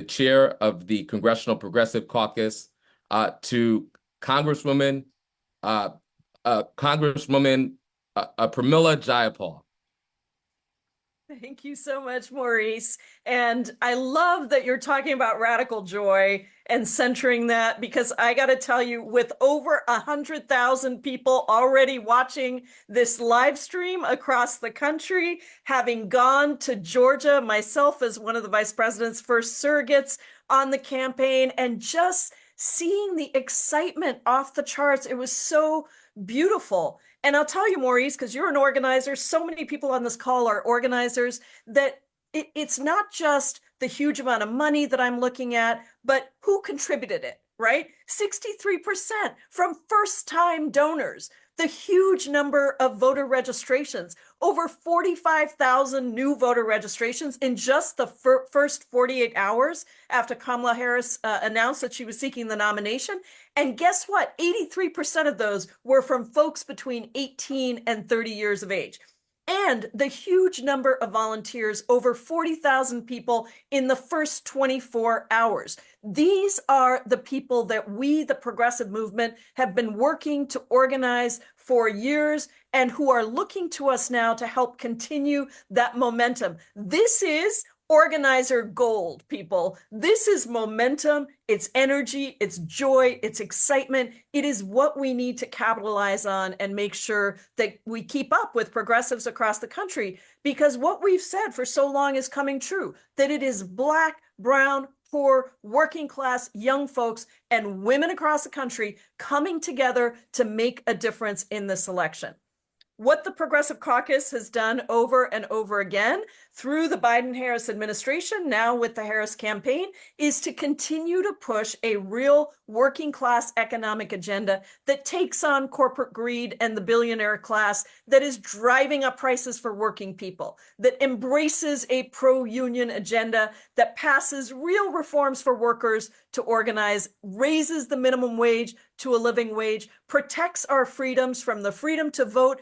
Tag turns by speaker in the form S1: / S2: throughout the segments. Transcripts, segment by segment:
S1: chair of the Congressional Progressive Caucus, to Congresswoman uh, Pramila Jayapal.
S2: Thank you so much, Maurice. And I love that you're talking about radical joy and centering that, because I got to tell you, with over 100,000 people already watching this live stream across the country, having gone to Georgia myself as one of the vice president's first surrogates on the campaign, and just seeing the excitement off the charts, it was so beautiful. And I'll tell you, Maurice, because you're an organizer, so many people on this call are organizers, that it's not just the huge amount of money that I'm looking at, but who contributed it, right? 63% from first-time donors, the huge number of voter registrations, over 45,000 new voter registrations in just the first 48 hours after Kamala Harris announced that she was seeking the nomination. And guess what? 83% of those were from folks between 18 and 30 years of age. And the huge number of volunteers, over 40,000 people in the first 24 hours. These are the people that we, the progressive movement, have been working to organize for years, and who are looking to us now to help continue that momentum. This is organizer gold, people. This is momentum, it's energy, it's joy, it's excitement. It is what we need to capitalize on and make sure that we keep up with progressives across the country, because what we've said for so long is coming true, that it is Black, brown, poor, working class, young folks, and women across the country coming together to make a difference in this election. What the Progressive Caucus has done over and over again through the Biden-Harris administration, now with the Harris campaign, is to continue to push a real working class economic agenda that takes on corporate greed and the billionaire class, that is driving up prices for working people, that embraces a pro-union agenda, that passes real reforms for workers to organize, raises the minimum wage to a living wage, protects our freedoms, from the freedom to vote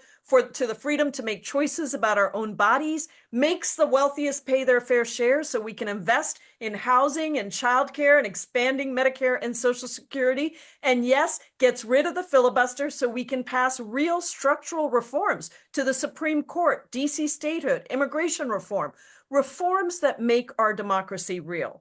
S2: to the freedom to make choices about our own bodies, makes the wealthiest pay their fair share so we can invest in housing and childcare and expanding Medicare and Social Security, and yes, gets rid of the filibuster so we can pass real structural reforms to the Supreme Court, DC statehood, immigration reform, reforms that make our democracy real.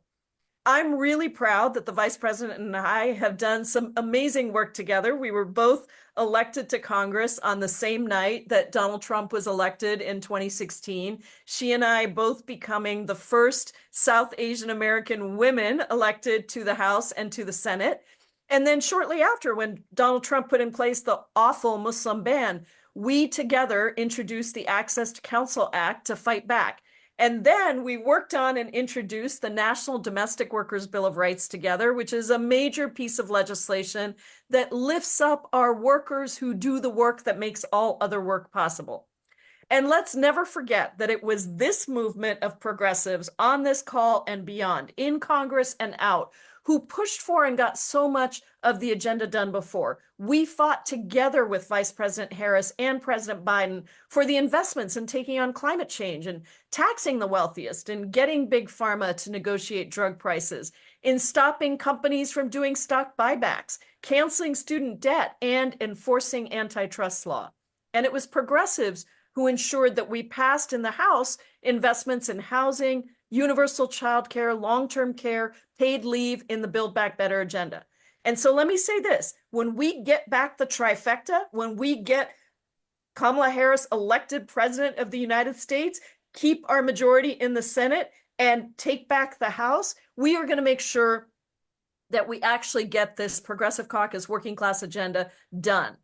S2: I'm really proud that the vice president and I have done some amazing work together. We were both elected to Congress on the same night that Donald Trump was elected in 2016. She and I both becoming the first South Asian American women elected to the House and to the Senate. And then shortly after, when Donald Trump put in place the awful Muslim ban, we together introduced the Access to Counsel Act to fight back. And then we worked on and introduced the National Domestic Workers Bill of Rights together, which is a major piece of legislation that lifts up our workers who do the work that makes all other work possible. And let's never forget that it was this movement of progressives on this call and beyond, in Congress and out, who pushed for and got so much of the agenda done before. We fought together with Vice President Harris and President Biden for the investments in taking on climate change and taxing the wealthiest, and getting big pharma to negotiate drug prices, in stopping companies from doing stock buybacks, canceling student debt, and enforcing antitrust law. And it was progressives who ensured that we passed in the House investments in housing, universal child care, long-term care, paid leave in the Build Back Better agenda. And so let me say this, when we get back the trifecta, when we get Kamala Harris elected president of the United States, keep our majority in the Senate, and take back the House, we are going to make sure that we actually get this Progressive Caucus working class agenda done.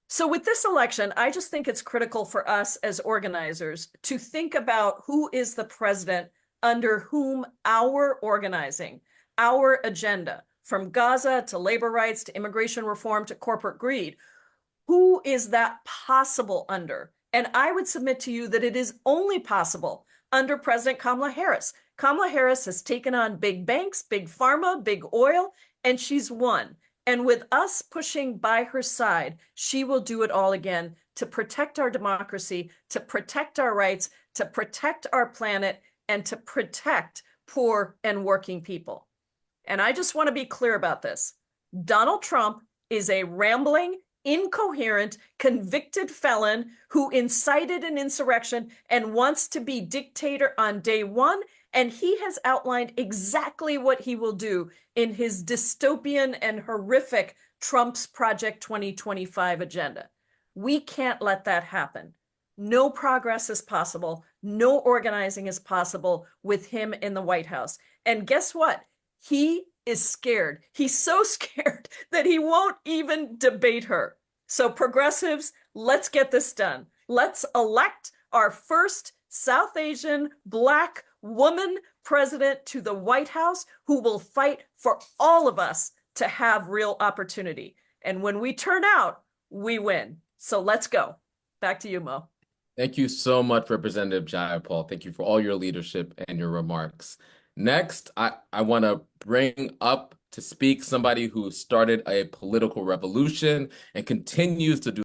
S2: So with this election, I just think it's critical for us as organizers to think about who is the president under whom our organizing, our agenda, from Gaza to labor rights to immigration reform to corporate greed, who is that possible under? And I would submit to you that it is only possible under President Kamala Harris. Kamala Harris has taken on big banks, big pharma, big oil, and she's won. And with us pushing by her side, she will do it all again to protect our democracy, to protect our rights, to protect our planet, and to protect poor, and working people. And I just want to be clear about this. Donald Trump is a rambling, incoherent, convicted felon who incited an insurrection and wants to be dictator on day one. And he has outlined exactly what he will do in his dystopian and horrific Trump's Project 2025 agenda. We can't let that happen. No progress is possible. No organizing is possible with him in the White House. And guess what? He is scared. He's so scared that he won't even debate her. So progressives, let's get this done. Let's elect our first South Asian Black woman president to the White House who will fight for all of us to have real opportunity. And when we turn out, we win. So let's go. Back to you, Mo.
S1: Thank you so much, Representative Jayapal. Thank you for all your leadership and your remarks. Next, I want to bring up to speak somebody who started a political revolution and continues to do